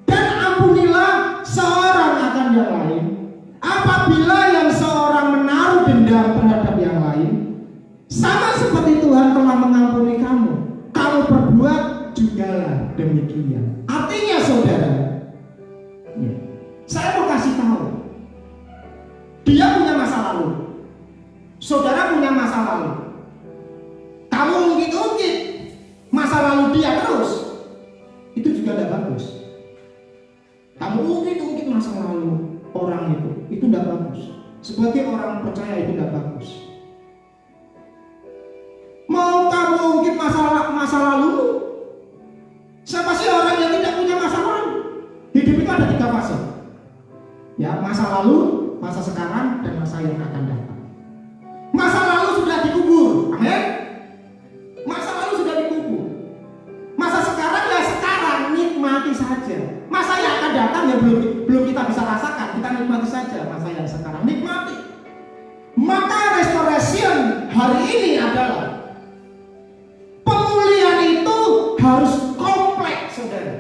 dan ampunilah seorang akan yang lain. Apabila yang seorang menaruh dendam terhadap yang lain, sama seperti Tuhan telah mengampuni kamu, kamu perbuat jugalah demikian. Artinya saudara, ya, saya mau kasih tahu, dia punya masa lalu, saudara punya masa lalu. Kamu ungkit-ungkit masa lalu dia terus, itu juga tidak bagus. Kamu ungkit-ungkit masa lalu orang itu tidak bagus. Sebagai orang percaya itu tidak bagus. Mau kamu ungkit masa lalu? Siapa sih orang yang tidak punya masa lalu? Hidup itu ada 3 fase. Ya, masa lalu, masa sekarang, dan masa yang akan datang. Masa lalu sudah dikubur. Amin. Masa lalu sudah dikubur. Masa sekarang ya sekarang, nikmati saja. Masa yang akan datang ya belum kita bisa rasakan, kita nikmati saja masa yang sekarang, nikmati. Maka restoration hari ini adalah pemulihan itu harus kompleks, saudara.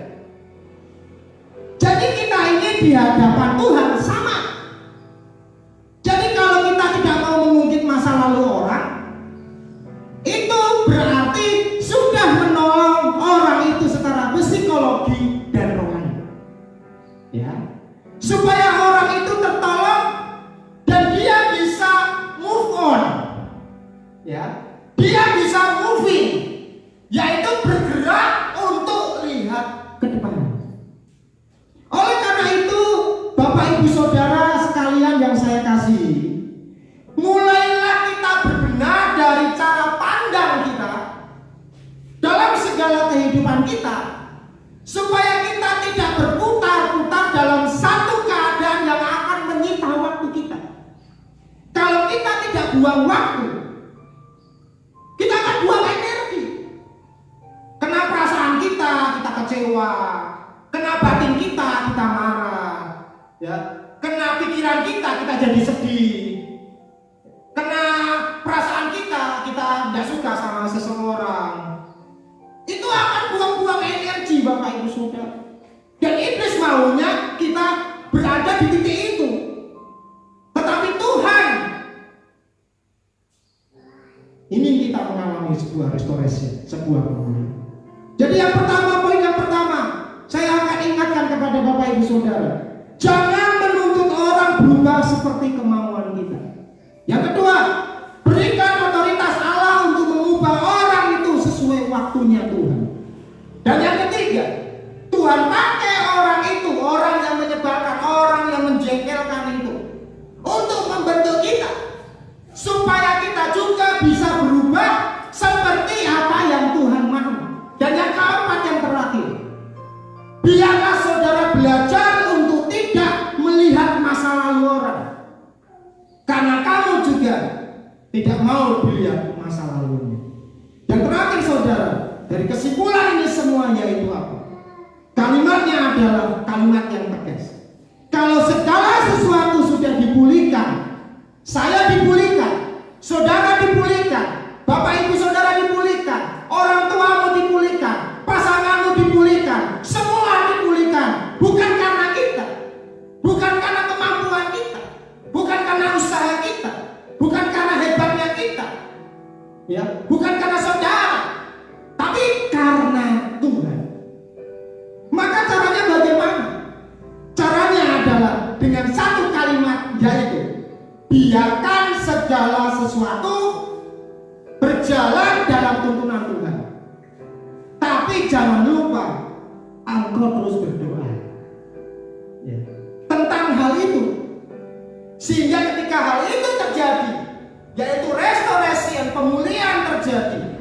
Jadi kita ini di hadapan Tuhan sama. Jadi kalau kita tidak mau mengungkit masa lalu orang, itu berarti sudah menolong orang itu secara psikologi dan rohani, ya, supaya orang itu tertolong dan dia bisa move on, ya, dia bisa moving, yaitu bergerak untuk lihat ke depan. Oleh karena itu buang waktu, kita akan buang energi. Kena perasaan kita kecewa, kena batin kita marah, ya, kena pikiran kita jadi sedih, kena perasaan kita tidak suka sama seseorang. Itu akan buang-buang energi, Bapak Ibu Saudara. Dan iblis maunya kita berada di titik itu. Tetapi Tuhan ingin kita mengalami sebuah restorasi, sebuah pemulihan. Jadi poin yang pertama, saya akan ingatkan kepada Bapak Ibu Saudara, jangan menuntut orang berubah seperti kemauan kita. Yang kedua, berikan otoritas Allah untuk mengubah orang itu sesuai waktunya Tuhan. Dan yang ketiga, Tuhan pakai orang itu, orang yang menyebalkan, orang yang menjengkelkan itu, untuk membentuk kita, supaya kita juga bisa berubah seperti apa yang Tuhan mau. Dan yang keempat, yang terakhir, biarlah saudara belajar untuk tidak melihat masa lalu orang, karena kamu juga tidak mau dilihat masa lalunya. Dan terakhir saudara, dari kesimpulan ini semua yaitu apa? Kalimatnya adalah kalimat yang tegas. Kalau segala sesuatu sudah dipulihkan, saya dipulihkan, saudara dipulihkan, Bapak Ibu Saudara dipulihkan, orang tuamu dipulihkan, pasanganmu dipulihkan, semua dipulihkan. Bukan karena kita, bukan karena kemampuan kita, bukan karena usaha kita, bukan karena hebatnya kita, ya, bukan karena saudara, tapi karena Tuhan. Maka caranya bagaimana? Caranya adalah dengan satu kalimat, yaitu biarkan segala sesuatu berjalan dalam tuntunan Tuhan. Tapi jangan lupa engkau terus berdoa, ya, tentang hal itu, sehingga ketika hal itu terjadi, yaitu restorasi dan pemulihan terjadi,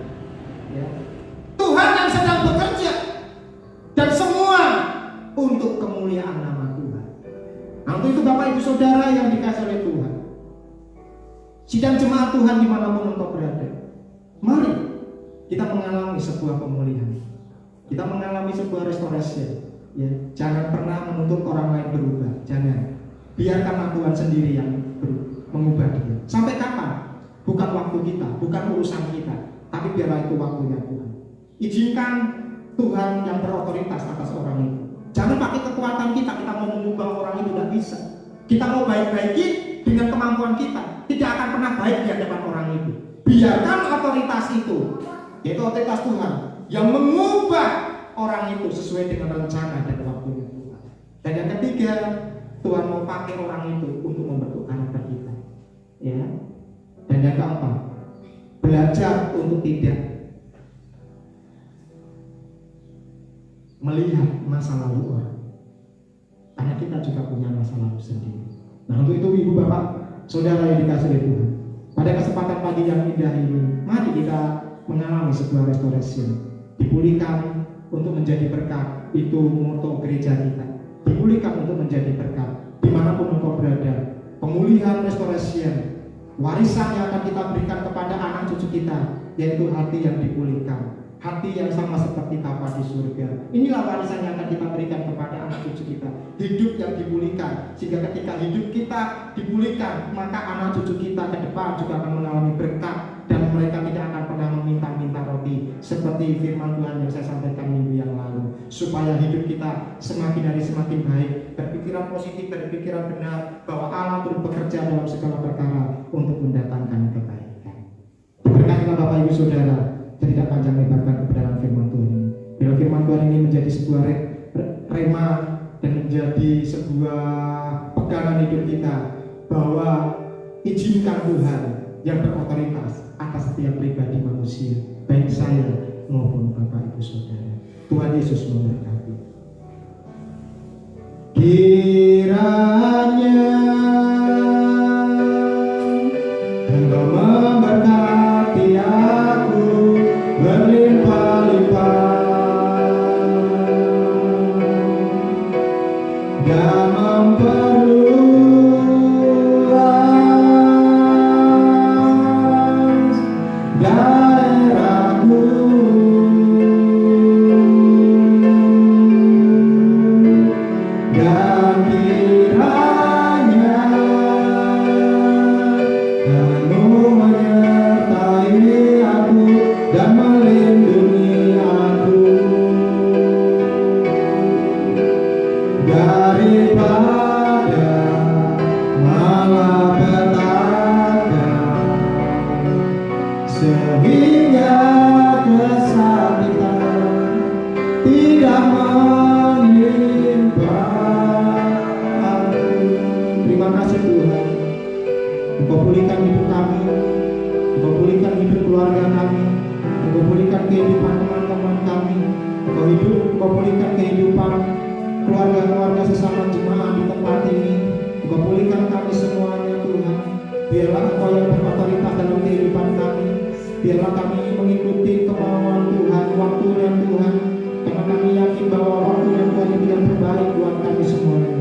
ya, Tuhan yang sedang bekerja, dan semua untuk kemuliaan nama Tuhan. Nah, untuk itu Bapak Ibu Saudara yang dikasihi oleh Tuhan, sidang jemaat Tuhan dimanapun engkau berada, mari kita mengalami sebuah pemulihan, kita mengalami sebuah restorasi, ya. Jangan pernah menuntut orang lain berubah, jangan. Biarkanlah Tuhan sendiri yang mengubah dia. Sampai kapan? Bukan waktu kita, bukan urusan kita, tapi biarlah itu waktunya Tuhan. Izinkan Tuhan yang berotoritas atas orang itu. Jangan pakai kekuatan kita mau mengubah orang itu, tidak bisa. Kita mau baik-baiki dengan kemampuan kita, tidak akan pernah baik di hadapan orang itu. Biarkan otoritas itu, yaitu otoritas Tuhan, yang mengubah orang itu sesuai dengan rencana dan waktunya Tuhan. Dan yang ketiga, Tuhan mau pakai orang itu untuk membentuk karakter kita, ya. Dan yang keempat, belajar untuk tidak melihat masa lalu orang, karena kita juga punya masa lalu sendiri. Nah, untuk itu Ibu Bapak Saudara yang dikasihi oleh Tuhan, pada kesempatan pagi yang indah ini, mari kita mengalami sebuah restorasi, dipulihkan untuk menjadi berkat. Itu moto gereja kita, dipulihkan untuk menjadi berkat dimanapun engkau berada. Pemulihan, restorasi, warisan yang akan kita berikan kepada anak cucu kita, yaitu hati yang dipulihkan, hati yang sama seperti Bapa di surga. Inilah warisan yang akan kita berikan kepada anak cucu kita, hidup yang dipulihkan, sehingga ketika hidup kita dipulihkan, maka anak cucu kita ke depan juga akan mengalami berkat, dan mereka tidak akan pernah meminta-minta roti, seperti firman Tuhan yang saya sampaikan minggu yang lalu. Supaya hidup kita semakin hari semakin baik, berpikiran positif, berpikiran benar, bahwa Allah turut bekerja dalam segala perkara untuk mendatangkan kebaikan. Diberkatilah Bapak Ibu Saudara, saya tidak panjang lebarkan kebenaran firman Tuhan ini. Bila firman Tuhan ini menjadi sebuah rema dan menjadi sebuah pegangan hidup kita, bahwa izinkan Tuhan yang berotoritas atas setiap pribadi manusia, baik saya maupun Bapak Ibu Saudara. Tuhan Yesus memberkati. Kiranya Engkau memberkati aku berlimpah-limpah dan memperluas sehingga kesakitan tidak menimpa aku. Terima kasih Tuhan, Engkau pulihkan hidup kami, Engkau pulihkan hidup keluarga kami, Engkau pulihkan kehidupan teman-teman kami, Engkau pulihkan kehidupan keluarga-keluarga sesama jemaat di tempat ini. Engkau pulihkan kami semuanya Tuhan. Biarlah Engkau yang berotoritas dalam kehidupan kami. Biarlah kami mengikuti kemauan Tuhan, waktunya Tuhan, karena kami yakin bahwa waktunya Tuhan itu yang terbaik buat kami semuanya.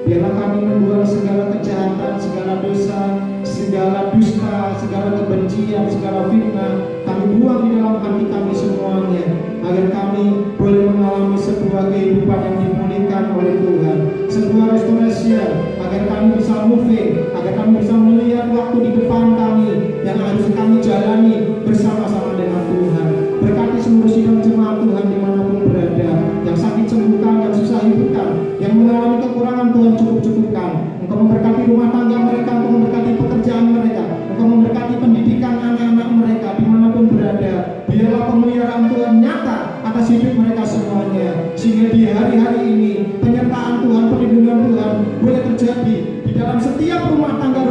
Biarlah kami membuang segala kejahatan, segala dosa, segala dusta, segala kebencian, segala fitnah, kami buang di dalam hati kami semuanya, agar kami boleh mengalami sebuah kehidupan yang dipulihkan oleh Tuhan, sebuah restorasi, agar kami bisa moving, agar kami bisa melihat waktu di depan kami yang harus kami jalani bersama-sama dengan Tuhan. Berkati seluruh sidang jemaat Tuhan dimanapun berada, yang sakit sembuhkan, yang susah hidupkan, yang mengalami kekurangan Tuhan cukup-cukupkan. Engkau memberkati rumah tangga mereka, Engkau memberkati pekerjaan mereka, Engkau memberkati pendidikan anak-anak mereka dimanapun berada. Biarlah pemeliharaan Tuhan nyata atas hidup mereka semuanya, sehingga di hari-hari ini penyertaan Tuhan, perlindungan Tuhan boleh terjadi di dalam setiap rumah tangga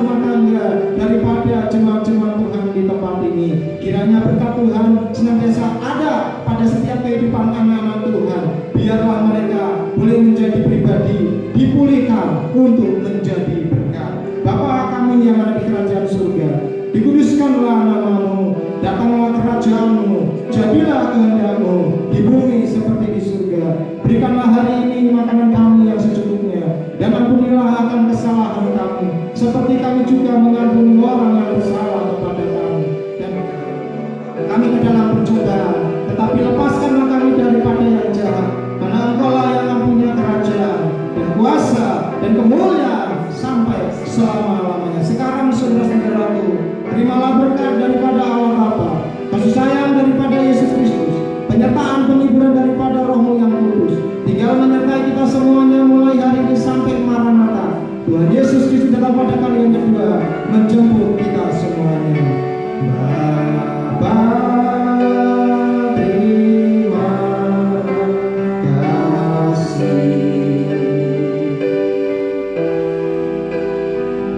daripada jemaat-jemaat Tuhan di tempat ini. Kiranya berkat Tuhan senantiasa ada pada setiap kehidupan anak-anak Tuhan. Biarlah mereka boleh menjadi pribadi dipulihkan untuk menjadi berkat. Bapa kami yang ada di kerajaan surga, dikuduskanlah namamu, datanglah kerajaanmu, jadilah kehendak-mu di bumi seperti di surga. Berikanlah hari ini makanan kami yang secukupnya, dan ampunilah akan kesalahan kami, seperti kami juga mengampuni orang yang bersalah kepada kami. Dan kami ke dalam percobaan, tetapi lepaskanlah kami daripada yang jahat, karena Engkaulah yang mempunyai kerajaan dan kuasa dan kemuliaan sampai selama-lamanya. Sekarang saudara-saudaraku, terimalah berkat daripada Allah Bapa, kasih sayang daripada Yesus Kristus, penyertaan penghiburan daripada Roh-Mu yang kudus, tinggal menyertai kita semuanya mulai hari ini sampai Maranatha. Tuhan Yesus Kristus datang pada kali yang kedua menjemput kita semuanya. Bapa, terima kasih.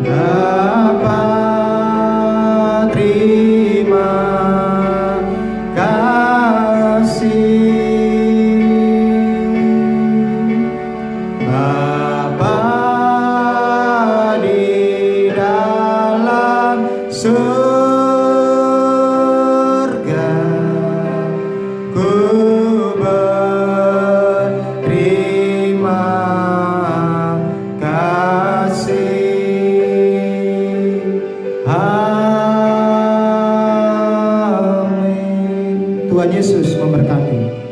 Bapa, terima kasih. Bapa di dalam surga, ku berterima kasih. Amin. Tuhan Yesus memberkati.